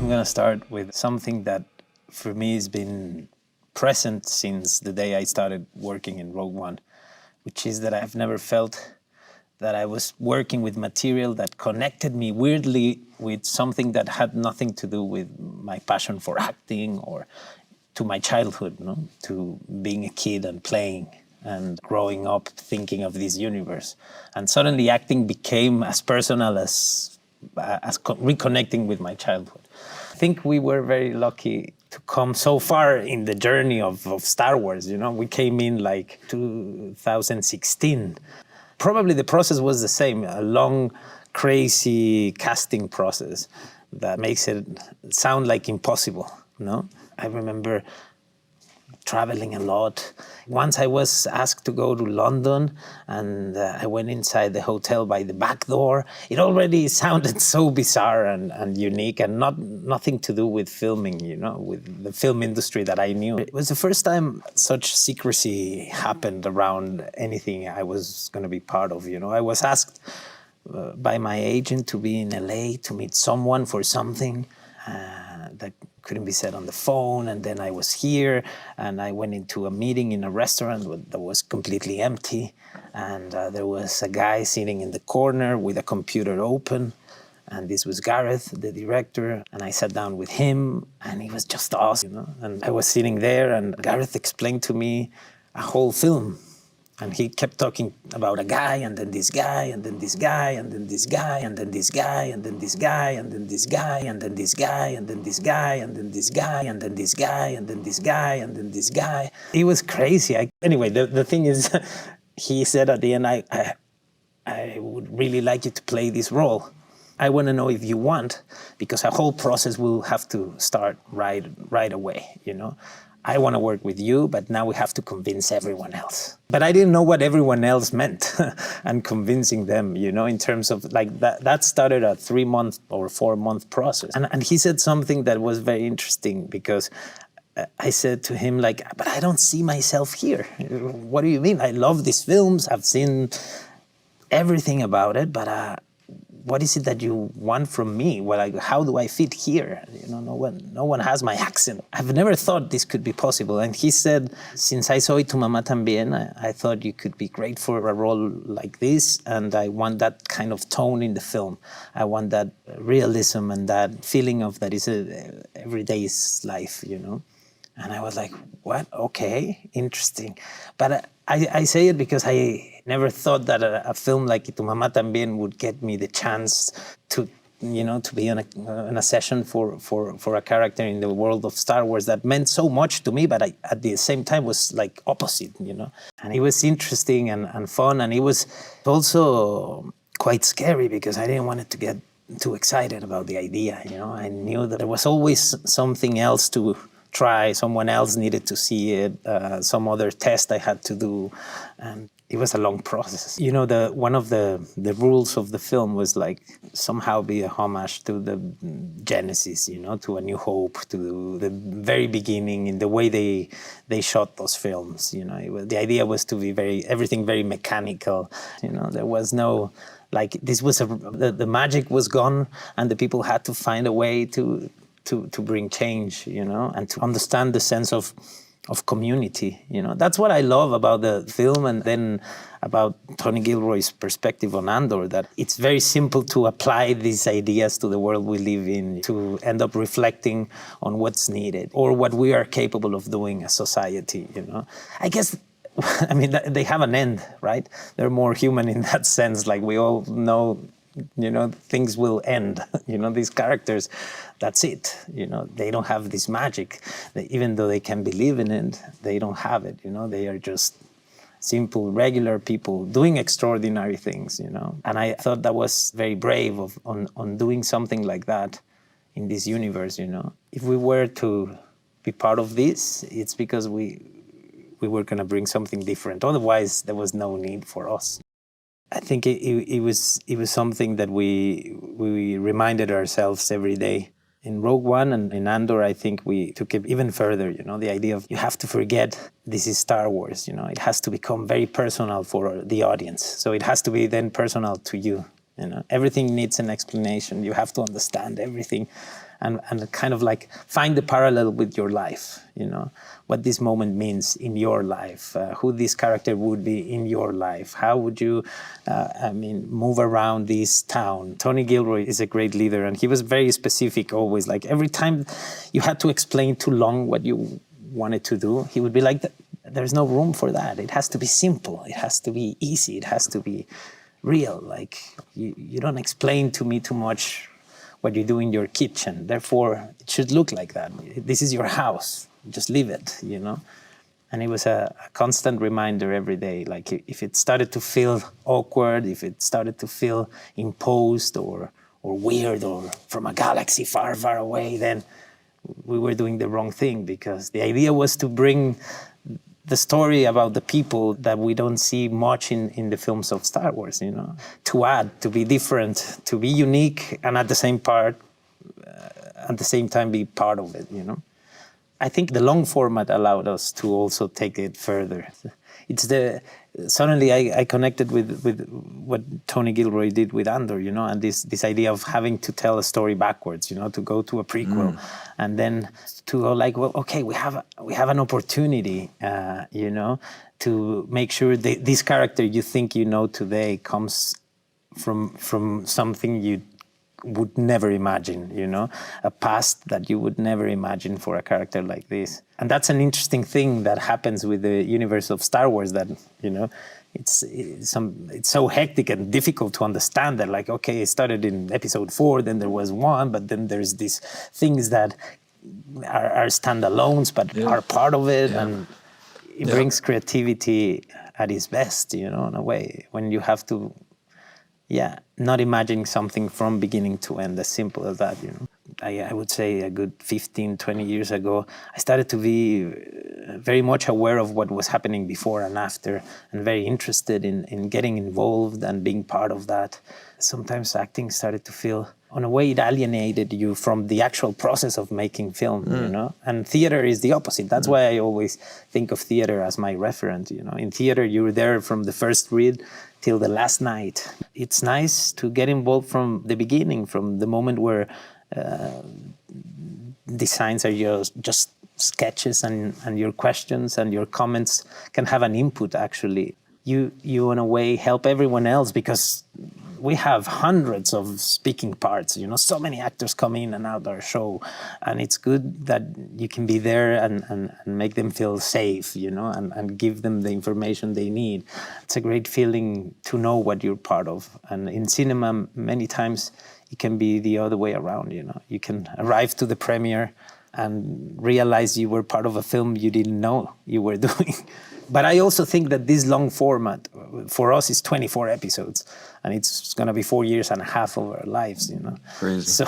going to start with something that for me has been present since the day I started working in Rogue One, which is that I've never felt that I was working with material that connected me weirdly with something that had nothing to do with my passion for acting or to my childhood, to being a kid and playing and growing up thinking of this universe. And suddenly acting became as personal as reconnecting with my childhood. I think we were very lucky to come so far in the journey of Star Wars. We came in like 2016. Probably the process was the same, a long, crazy casting process that makes it sound like impossible. I remember traveling a lot. Once I was asked to go to London and I went inside the hotel by the back door. It already sounded so bizarre and unique and nothing to do with filming, with the film industry that I knew. It was the first time such secrecy happened around anything I was going to be part of. I was asked by my agent to be in LA to meet someone for something that couldn't be said on the phone, and then I was here and I went into a meeting in a restaurant that was completely empty, and there was a guy sitting in the corner with a computer open, and this was Gareth, the director, and I sat down with him and he was just awesome, and I was sitting there and Gareth explained to me a whole film. And he kept talking about a guy, and then this guy, and then this guy, and then this guy, and then this guy, and then this guy, and then this guy, and then this guy, and then this guy, and then this guy, and then this guy, and then this guy, and then this guy. It was crazy. Anyway, the thing is, he said at the end, I would really like you to play this role. I want to know if you want, because our whole process will have to start right away, I want to work with you, but now we have to convince everyone else. But I didn't know what everyone else meant and convincing them, in terms of like that started a 3-month or 4-month process. And he said something that was very interesting because I said to him, but I don't see myself here. What do you mean? I love these films. I've seen everything about it, but what is it that you want from me? How do I fit here? No one has my accent. I've never thought this could be possible. And he said, since I saw it to Mamá También, I thought you could be great for a role like this. And I want that kind of tone in the film. I want that realism and that feeling of that is everyday life, And I was like, what? Okay, interesting. But I say it because I never thought that a film like Tu Mamá También would get me the chance to, to be on a session for a character in the world of Star Wars that meant so much to me, but at the same time was like opposite, And it was interesting and fun, and it was also quite scary because I didn't want it to get too excited about the idea, I knew that there was always something else to try, someone else needed to see it, some other test I had to do, and it was a long process. One of the rules of the film was somehow be a homage to the Genesis, to A New Hope, to the very beginning, in the way they shot those films. The idea was to be everything very mechanical. There was no this was the magic was gone, and the people had to find a way to bring change, and to understand the sense of community, That's what I love about the film, and then about Tony Gilroy's perspective on Andor, that it's very simple to apply these ideas to the world we live in, to end up reflecting on what's needed or what we are capable of doing as society, I guess, they have an end, right? They're more human in that sense, we all know, things will end, these characters, that's it, they don't have this magic. Even though they can believe in it, they don't have it, they are just simple, regular people doing extraordinary things, And I thought that was very brave on doing something like that in this universe, If we were to be part of this, it's because we were going to bring something different. Otherwise, there was no need for us. I think it was something that we reminded ourselves every day. In Rogue One and in Andor, I think we took it even further, the idea of you have to forget this is Star Wars, it has to become very personal for the audience. So it has to be then personal to you, Everything needs an explanation. You have to understand everything. and kind of like find the parallel with your life, what this moment means in your life, who this character would be in your life, how would you, move around this town. Tony Gilroy is a great leader, and he was very specific always. Like every time you had to explain too long what you wanted to do, he would be like, there's no room for that. It has to be simple. It has to be easy. It has to be real. Like you don't explain to me too much what you do in your kitchen. Therefore, it should look like that. This is your house. Just live it, And it was a constant reminder every day. Like if it started to feel awkward, if it started to feel imposed or weird or from a galaxy far, far away, then we were doing the wrong thing, because the idea was to bring the story about the people that we don't see much in the films of Star Wars, to add, to be different, to be unique, and at the same time be part of it, I think the long format allowed us to also take it further. Suddenly I connected with what Tony Gilroy did with Andor, and this idea of having to tell a story backwards, to go to a prequel, and then to go like, well, okay, we have an opportunity, to make sure that this character you think today comes from something you would never imagine, a past that you would never imagine for a character like this. And that's an interesting thing that happens with the universe of Star Wars, that, it's so hectic and difficult to understand that, like, okay, it started in episode 4, then there was 1, but then there's these things that are standalones, but are part of it. Yeah. And it brings creativity at its best, in a way, when you have to, not imagining something from beginning to end, as simple as that, I would say a good 15, 20 years ago, I started to be very much aware of what was happening before and after, and very interested in getting involved and being part of that. Sometimes acting started to feel, in a way, it alienated you from the actual process of making film, And theater is the opposite. That's why I always think of theater as my referent, In theater, you're there from the first read till the last night. It's nice to get involved from the beginning, from the moment where designs are just sketches, and your questions and your comments can have an input, actually. You in a way help everyone else, because we have hundreds of speaking parts, so many actors come in and out our show, and it's good that you can be there and make them feel safe, and give them the information they need. It's a great feeling to know what you're part of. And in cinema, many times it can be the other way around, You can arrive to the premiere and realize you were part of a film you didn't know you were doing. But I also think that this long format, for us, is 24 episodes, and it's going to be 4.5 years of our lives, Crazy. So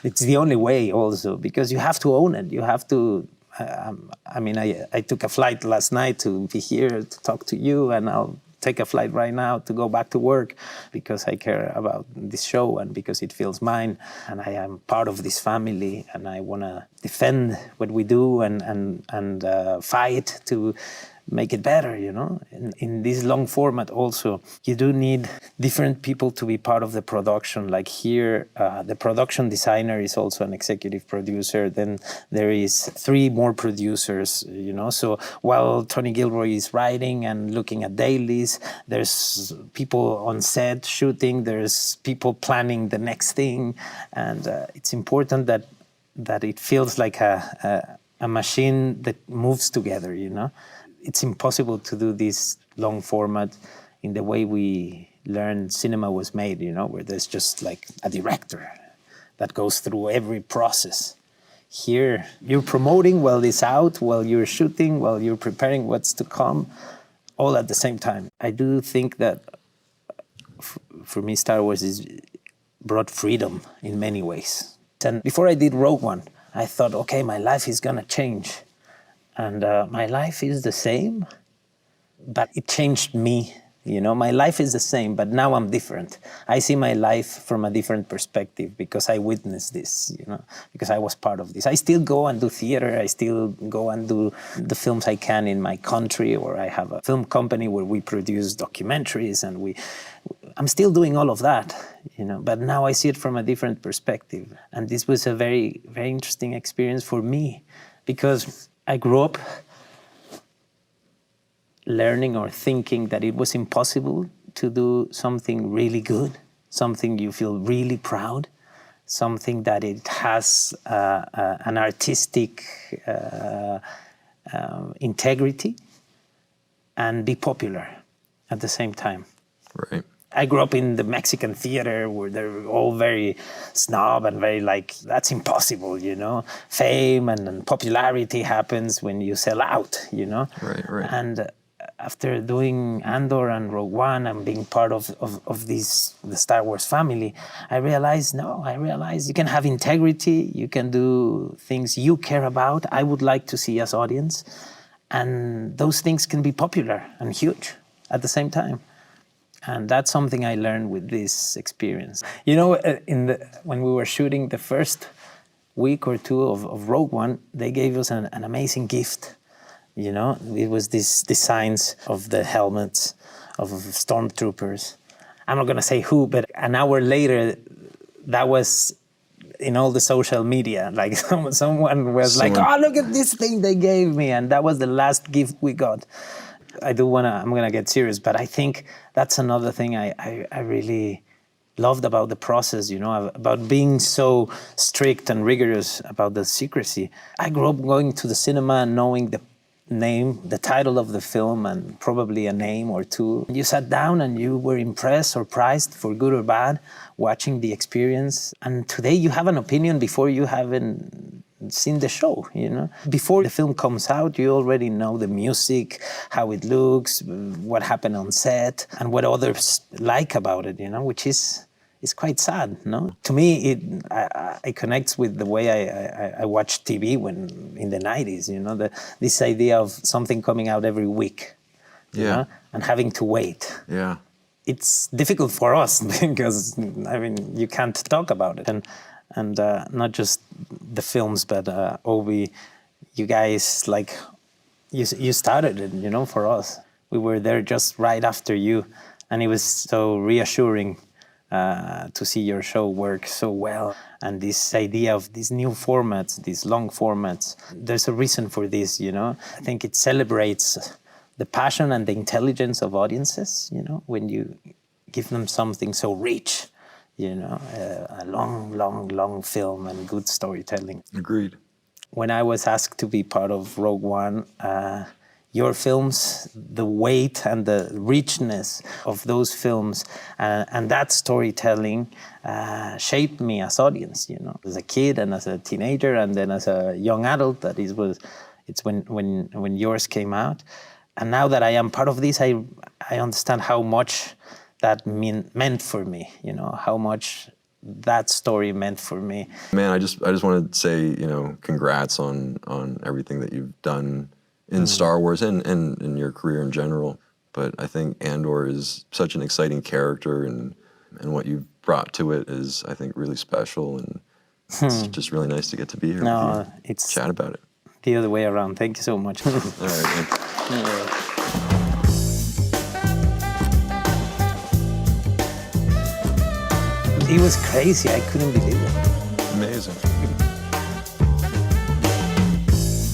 it's the only way also, because you have to own it. You have to, I took a flight last night to be here to talk to you, and I'll take a flight right now to go back to work, because I care about this show and because it feels mine, and I am part of this family, and I want to defend what we do and fight to make it better, In this long format also, you do need different people to be part of the production. Like here, the production designer is also an executive producer. Then there is 3 more producers, So while Tony Gilroy is writing and looking at dailies, there's people on set shooting, there's people planning the next thing. And it's important that it feels like a machine that moves together, It's impossible to do this long format in the way we learned cinema was made, where there's just like a director that goes through every process. Here, you're promoting while it's out, while you're shooting, while you're preparing what's to come, all at the same time. I do think that, for me, Star Wars brought freedom in many ways. And before I did Rogue One, I thought, okay, my life is gonna change. And my life is the same, but it changed me. My life is the same, but now I'm different. I see my life from a different perspective because I witnessed this, because I was part of this. I still go and do theater. I still go and do the films I can in my country, or I have a film company where we produce documentaries, and I'm still doing all of that, but now I see it from a different perspective. And this was a very, very interesting experience for me, because I grew up learning or thinking that it was impossible to do something really good, something you feel really proud, something that it has an artistic integrity, and be popular at the same time. Right. I grew up in the Mexican theater where they're all very snob and very that's impossible, Fame and popularity happens when you sell out, Right. And after doing Andor and Rogue One and being part of the Star Wars family, I realized you can have integrity, you can do things you care about, I would like to see as audience, and those things can be popular and huge at the same time. And that's something I learned with this experience. When we were shooting the first week or two of Rogue One, they gave us an amazing gift. It was these designs of the helmets of stormtroopers. I'm not gonna say who, but an hour later, that was in all the social media. Like someone was like, "Oh, look at this thing they gave me," and that was the last gift we got. I'm gonna get serious, but I think that's another thing I really loved about the process, about being so strict and rigorous about the secrecy. I grew up going to the cinema and knowing the name, the title of the film, and probably a name or two. You sat down and you were impressed, surprised, for good or bad, watching the experience. And today you have an opinion before you haven't seen the show, Before the film comes out, you already know the music, how it looks, what happened on set, and what others like about it, which is quite sad, no? To me, it connects with the way I watched TV when in the 90s, this idea of something coming out every week, and having to wait. Yeah. It's difficult for us because, you can't talk about it. And not just the films, but Obi, you guys, you started it, for us. We were there just right after you, and it was so reassuring to see your show work so well. And this idea of these new formats, these long formats, there's a reason for this, I think it celebrates the passion and the intelligence of audiences, when you give them something so rich, a long film and good storytelling. Agreed. When I was asked to be part of Rogue One, your films, the weight and the richness of those films and that storytelling shaped me as audience, as a kid and as a teenager and then as a young adult. It's when yours came out. And now that I am part of this, I understand how much that meant for me, how much that story meant for me. Man, I just want to say, congrats on everything that you've done in Star Wars and in your career in general. But I think Andor is such an exciting character, and what you've brought to it is, I think, really special. And it's just really nice to get to be here with you, it's chat about it. The other way around. Thank you so much. All right, man. It was crazy. I couldn't believe it.